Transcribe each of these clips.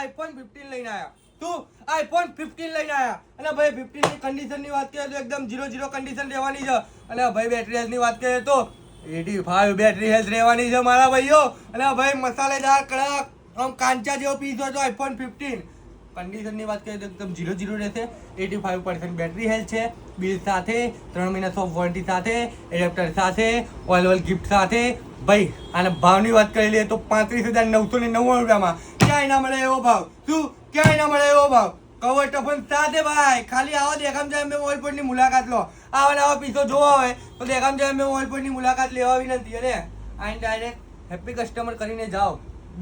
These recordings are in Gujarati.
આઈફોન 15 લઈને આવ્યા. તું આઈફોન 15 લઈને આવ્યા અને ભાઈ 15 ની કન્ડિશનની વાત કરીએ તો એકદમ 0 કન્ડિશન રહેવાની છે. અને ભાઈ બેટરી હેલ્થની વાત કરીએ તો 85 બેટરી હેલ્થ રહેવાની છે મારા ભાઈઓ. અને ભાઈ મસાલેદાર કડક આમ કાંચા જેવો પીસ હોય તો આઈફોન 15. કન્ડિશનની વાત કરીએ તો એકદમ 0 રહેશે. 85% બેટરી હેલ્થ છે. બિલ સાથે 3 મહિના સોફ્ટ વોરંટી સાથે એડેપ્ટર સાથે ઓલ ગિફ્ટ સાથે. ભાઈ અને ભાવની વાત કરી લઈએ તો 35,999 રૂપિયામાં ક્યાંય ના મળે એવો ભાવ. શું ક્યાંય ના મળે એવો ભાવ. કવર ટફન સાથે ભાઈ. ખાલી આવો દેખામ જાય મોબાઈલ પોઈન્ટની મુલાકાત લો. આવા પીસો જોવા હોય તો દેખામ જાય મોબાઈલ પોઈન્ટની મુલાકાત લેવા વિનંતી. અને આઈને ડાયરેક્ટ હેપી કસ્ટમર કરીને જાઓ.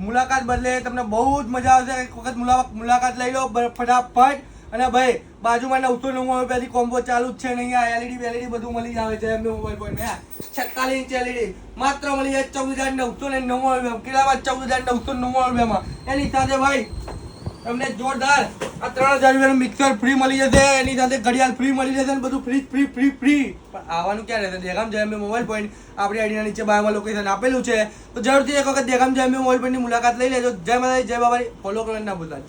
મુલાકાત બદલે તમને બહુ જ મજા આવશે. એક વખત મુલાકાત લઈ લો ફટાફટ. અને ભાઈ બાજુમાં 999 રૂપિયાથી કોમ્બો ચાલુ જ છે ને. અહીંયા એલઈડી બધું મળી આવે છે એમને મોબાઈલ પોઈન્ટ. 46 ઇંચ એલઈડી માત્ર મળી જાય 14,999 રૂપિયા. કેટલામાં 14,999 રૂપિયામાં. એની સાથે ભાઈ તમને જોરદાર આ 3,000 રૂપિયાનું મિક્સર ફ્રી મળી જશે. એની સાથે ઘડિયાળ ફ્રી મળી જશે અને બધું ફ્રી. પણ આવવાનું ક્યાં રહેશે? દેખામ જાય મોબાઈલ પોઈન્ટ આપણી આઈડીના નીચે બાયમાં લોકેશન આપેલું છે. તો જરૂરથી એક વખત દેખામ જાય મોબાઈલ પોઈન્ટની મુલાકાત લઈ લેજો. જય માતાજી, જય બાબાજી. ફોલો કરવાનું ના ભૂલતા. જય